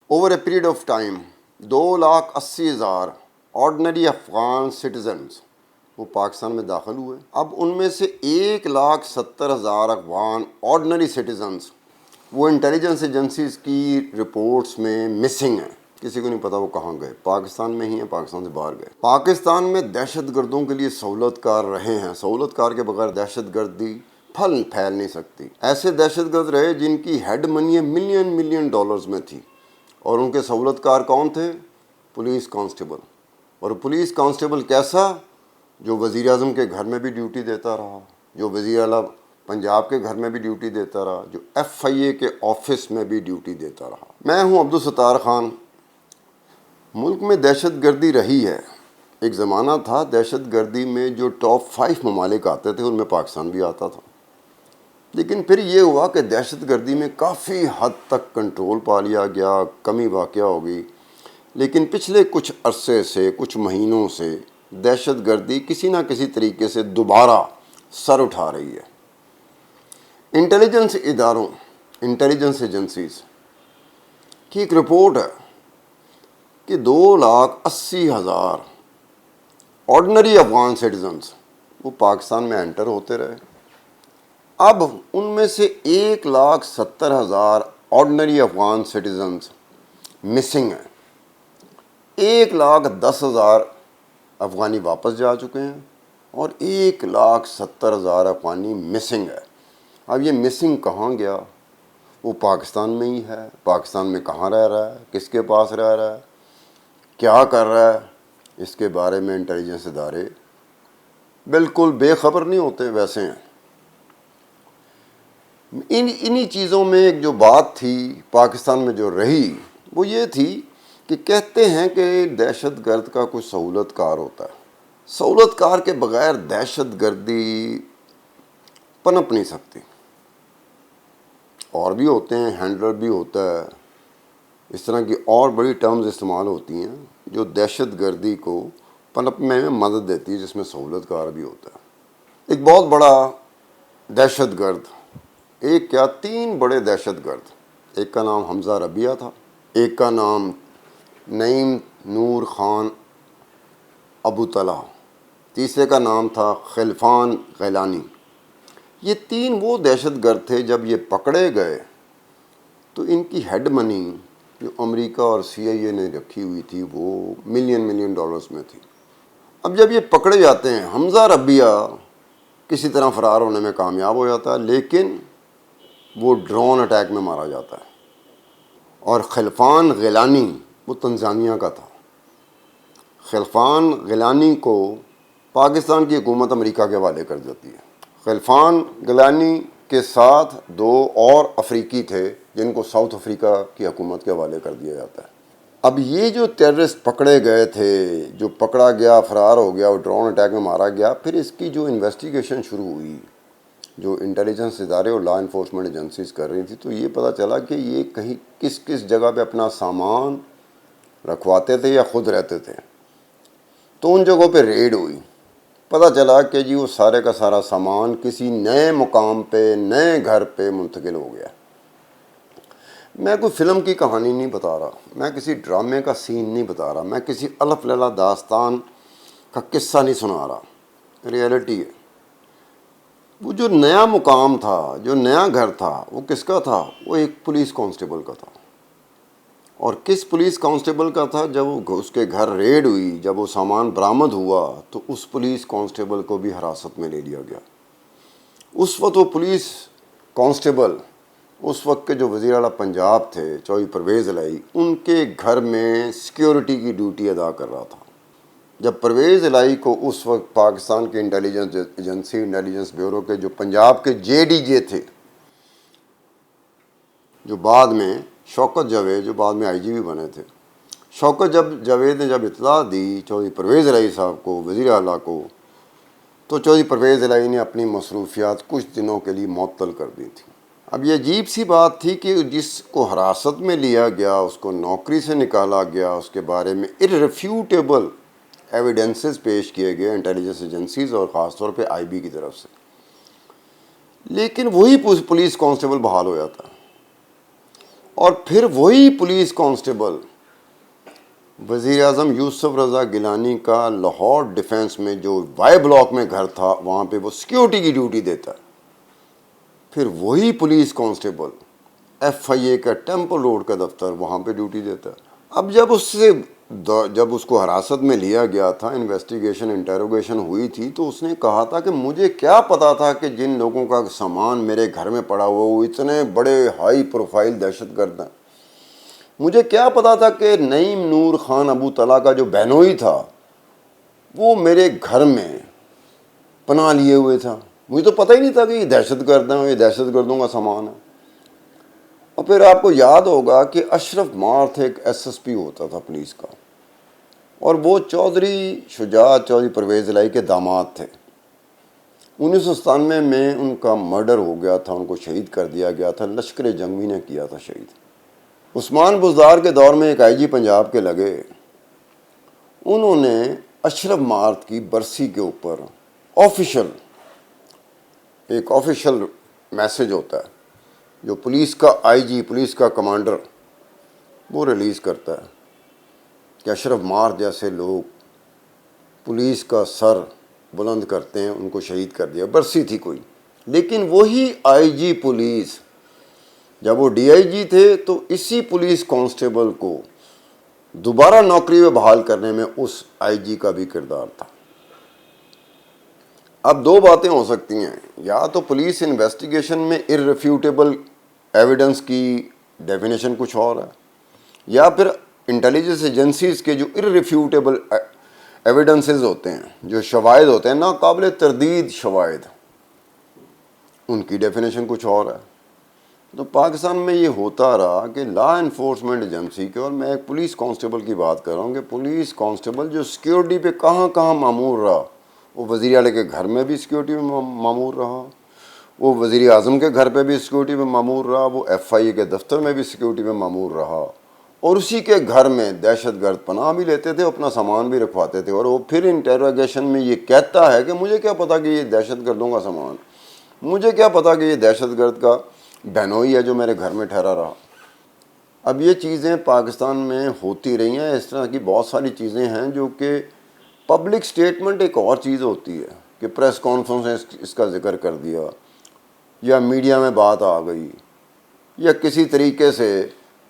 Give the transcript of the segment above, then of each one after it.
Over a period of time 2,80,000 ordinary Afghan citizens وہ پاکستان میں داخل ہوئے. اب ان میں سے 1,70,000 افغان آرڈنری سٹیزنز وہ انٹیلیجنس ایجنسیز کی رپورٹس میں مسنگ ہیں. کسی کو نہیں پتا وہ کہاں گئے. پاکستان میں ہی ہیں, پاکستان سے باہر گئے. پاکستان میں دہشت گردوں کے لیے سہولت کار رہے ہیں. سہولت کار کے بغیر دہشت گردی پھیل نہیں سکتی. ایسے دہشت گرد رہے جن کی ہیڈ منی ملین ڈالرز میں تھی, اور ان کے سہولت کار کون تھے؟ Police constable. اور پولیس کانسٹیبل کیسا؟ جو وزیر اعظم کے گھر میں بھی ڈیوٹی دیتا رہا, جو وزیر اعلیٰ پنجاب کے گھر میں بھی ڈیوٹی دیتا رہا, جو FIA کے آفس میں بھی ڈیوٹی دیتا رہا. میں ہوں عبدالستار خان. ملک میں دہشت گردی رہی ہے. ایک زمانہ تھا دہشت گردی میں جو ٹاپ 5 ممالک آتے تھے ان میں پاکستان بھی آتا تھا. لیکن پھر یہ ہوا کہ دہشت گردی میں کافی حد تک کنٹرول پا لیا گیا, کمی واقع ہو گئی. لیکن پچھلے کچھ عرصے سے, کچھ مہینوں سے دہشت گردی کسی نہ کسی طریقے سے دوبارہ سر اٹھا رہی ہے. انٹیلیجنس اداروں, انٹیلیجنس ایجنسیز کی ایک رپورٹ ہے کہ 2,80,000 آرڈنری افغان سٹیزنز وہ پاکستان میں انٹر ہوتے رہے. اب ان میں سے 1,70,000 آرڈنری افغان سٹیزنز مسنگ ہیں. 1,10,000 افغانی واپس جا چکے ہیں اور 1,70,000 افغانی مسنگ ہے. اب یہ مسنگ کہاں گیا؟ وہ پاکستان میں ہی ہے. پاکستان میں کہاں رہ رہا ہے, کس کے پاس رہ رہا ہے, کیا کر رہا ہے, اس کے بارے میں انٹیلیجنس ادارے بالکل بے خبر نہیں ہوتے, ویسے ہیں. انہی چیزوں میں ایک جو بات تھی پاکستان میں جو رہی وہ یہ تھی کہ کہتے ہیں کہ دہشت گرد کا کوئی سہولت کار ہوتا ہے. سہولت کار کے بغیر دہشت گردی پنپ نہیں سکتی. اور بھی ہوتے ہیں, ہینڈلر بھی ہوتا ہے, اس طرح کی اور بڑی ٹرمز استعمال ہوتی ہیں جو دہشت گردی کو پنپنے میں مدد دیتی ہے, جس میں سہولت کار بھی ہوتا ہے. ایک بہت بڑا دہشت گرد, ایک کیا 3 بڑے دہشت گرد, ایک کا نام حمزہ ربیہ تھا, ایک کا نام نعیم نور خان ابو طلحہ, تیسرے کا نام تھا خلفان غیلانی. یہ 3 وہ دہشت گرد تھے. جب یہ پکڑے گئے تو ان کی ہیڈ منی جو امریکہ اور CIA نے رکھی ہوئی تھی وہ ملین ڈالرز میں تھی. اب جب یہ پکڑے جاتے ہیں, حمزہ ربیہ کسی طرح فرار ہونے میں کامیاب ہو جاتا ہے, لیکن وہ ڈرون اٹیک میں مارا جاتا ہے. اور خلفان غیلانی وہ تنزانیہ کا تھا. خلفان غیلانی کو پاکستان کی حکومت امریکہ کے حوالے کر دیتی ہے. خلفان غیلانی کے ساتھ 2 اور افریقی تھے جن کو ساؤتھ افریقہ کی حکومت کے حوالے کر دیا جاتا ہے. اب یہ جو ٹیررسٹ پکڑے گئے تھے, جو پکڑا گیا, فرار ہو گیا, اور ڈرون اٹیک میں مارا گیا, پھر اس کی جو انویسٹیگیشن شروع ہوئی جو انٹیلیجنس ادارے اور لا انفورسمنٹ ایجنسیز کر رہی تھی, تو یہ پتہ چلا کہ یہ کہیں کس جگہ پہ اپنا سامان رکھواتے تھے یا خود رہتے تھے. تو ان جگہوں پہ ریڈ ہوئی. پتہ چلا کہ جی وہ سارے کا سارا سامان کسی نئے مقام پہ, نئے گھر پہ منتقل ہو گیا. میں کوئی فلم کی کہانی نہیں بتا رہا, میں کسی ڈرامے کا سین نہیں بتا رہا, میں کسی الف لیلا داستان کا قصہ نہیں سنا رہا. ریئلٹی ہے. وہ جو نیا مقام تھا, جو نیا گھر تھا, وہ کس کا تھا؟ وہ ایک پولیس کانسٹیبل کا تھا. اور کس پولیس کانسٹیبل کا تھا؟ جب وہ اس کے گھر ریڈ ہوئی, جب وہ سامان برآمد ہوا, تو اس پولیس کانسٹیبل کو بھی حراست میں لے لیا گیا. اس وقت وہ پولیس کانسٹیبل اس وقت کے جو وزیر اعلیٰ پنجاب تھے چودھری پرویز الہی, ان کے گھر میں سیکیورٹی کی ڈیوٹی ادا کر رہا تھا. جب پرویز الہی کو اس وقت پاکستان کے انٹیلیجنس ایجنسی, انٹیلیجنس بیورو کے جو پنجاب کے JDJ تھے, جو بعد میں شوکت جاوید, جو بعد میں IG بھی بنے تھے, شوکت جاوید نے جب اطلاع دی چودھری پرویز الہی صاحب کو, وزیر اعلیٰ کو, تو چودھری پرویز الہی نے اپنی مصروفیات کچھ دنوں کے لیے معطل کر دی تھی. اب یہ عجیب سی بات تھی کہ جس کو حراست میں لیا گیا, اس کو نوکری سے نکالا گیا, اس کے بارے میں irrefutable ایویڈنسز پیش کیے گئے انٹیلیجنس ایجنسیز اور خاص طور پہ IB کی طرف سے, لیکن وہی پولیس کانسٹیبل بحال ہو جاتا ہے. اور پھر وہی پولیس کانسٹیبل وزیر اعظم یوسف رضا گیلانی کا لاہور ڈیفینس میں جو وائی بلاک میں گھر تھا وہاں پہ وہ سیکیورٹی کی ڈیوٹی دیتا ہے. پھر وہی پولیس کانسٹیبل ایف آئی اے کا ٹیمپل روڈ کا دفتر وہاں پہ ڈیوٹی دیتا ہے. اب جب اس کو حراست میں لیا گیا تھا، انویسٹیگیشن انٹیروگیشن ہوئی تھی، تو اس نے کہا تھا کہ مجھے کیا پتا تھا کہ جن لوگوں کا سامان میرے گھر میں پڑا ہوا وہ اتنے بڑے ہائی پروفائل دہشت گرد ہیں. مجھے کیا پتا تھا کہ نعیم نور خان ابو طلحہ کا جو بہنوئی تھا وہ میرے گھر میں پناہ لیے ہوئے تھا. مجھے تو پتہ ہی نہیں تھا کہ یہ دہشت گرد ہیں، یہ دہشت گردوں کا سامان ہے. اور پھر آپ کو یاد ہوگا کہ اشرف مارتھ ایک ایس ایس پی ہوتا تھا پولیس کا، اور وہ چودھری شجاعت چودھری پرویز الہی کے داماد تھے. 1997 میں ان کا مرڈر ہو گیا تھا، ان کو شہید کر دیا گیا تھا، لشکر جنگوی نے کیا تھا شہید. عثمان بزدار کے دور میں ایک آئی جی پنجاب کے لگے، انہوں نے اشرف مارتھ کی برسی کے اوپر ایک آفیشل میسج ہوتا ہے جو پولیس کا آئی جی، پولیس کا کمانڈر وہ ریلیز کرتا ہے کہ اشرف مارتھ جیسے لوگ پولیس کا سر بلند کرتے ہیں، ان کو شہید کر دیا. برسی تھی کوئی. لیکن وہی آئی جی پولیس جب وہ ڈی آئی جی تھے تو اسی پولیس کانسٹیبل کو دوبارہ نوکری میں بحال کرنے میں اس آئی جی کا بھی کردار تھا. اب دو باتیں ہو سکتی ہیں، یا تو پولیس انویسٹیگیشن میں ارریفیوٹیبل ایویڈنس کی ڈیفینیشن کچھ اور ہے، یا پھر انٹیلیجنس ایجنسیز کے جو ارریفیوٹیبل ایویڈنسز ہوتے ہیں، جو شواہد ہوتے ہیں، ناقابل تردید شواہد، ان کی ڈیفینیشن کچھ اور ہے. تو پاکستان میں یہ ہوتا رہا کہ لا انفورسمنٹ ایجنسی کے، اور میں ایک پولیس کانسٹیبل کی بات کر رہا ہوں کہ پولیس کانسٹیبل جو سیکیورٹی پہ کہاں کہاں مامور رہا، وہ وزیر اعلیٰ کے گھر میں بھی سیکیورٹی میں مامور رہا، وہ وزیر اعظم کے گھر پہ بھی سیکیورٹی میں مامور رہا، وہ ایف آئی اے کے دفتر میں بھی سیکیورٹی میں مامور رہا، اور اسی کے گھر میں دہشت گرد پناہ بھی لیتے تھے، اپنا سامان بھی رکھواتے تھے. اور وہ پھر انٹیروگیشن میں یہ کہتا ہے کہ مجھے کیا پتا کہ یہ دہشت گردوں کا سامان، مجھے کیا پتا کہ یہ دہشت گرد کا بہنوئی ہے جو میرے گھر میں ٹھہرا رہا. اب یہ چیزیں پاکستان میں ہوتی رہی ہیں. اس طرح کی بہت ساری چیزیں ہیں جو کہ پبلک سٹیٹمنٹ ایک اور چیز ہوتی ہے کہ پریس کانفرنس نے اس کا ذکر کر دیا، یا میڈیا میں بات آ گئی، یا کسی طریقے سے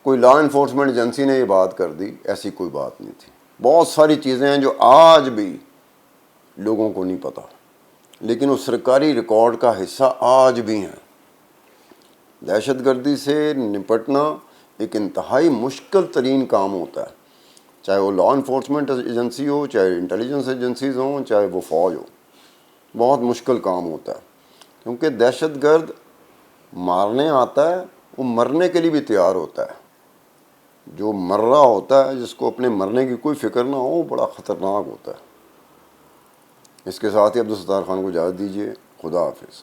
کوئی لا انفورسمنٹ ایجنسی نے یہ بات کر دی. ایسی کوئی بات نہیں تھی. بہت ساری چیزیں ہیں جو آج بھی لوگوں کو نہیں پتہ، لیکن اس سرکاری ریکارڈ کا حصہ آج بھی ہیں. دہشت گردی سے نپٹنا ایک انتہائی مشکل ترین کام ہوتا ہے، چاہے وہ لا انفورسمنٹ ایجنسی ہو، چاہے انٹیلیجنس ایجنسیز ہوں، چاہے وہ فوج ہو. بہت مشکل کام ہوتا ہے، کیونکہ دہشت گرد مارنے آتا ہے، وہ مرنے کے لیے بھی تیار ہوتا ہے. جو مر رہا ہوتا ہے، جس کو اپنے مرنے کی کوئی فکر نہ ہو، وہ بڑا خطرناک ہوتا ہے. اس کے ساتھ ہی عبدالستار خان کو اجازت دیجیے. خدا حافظ.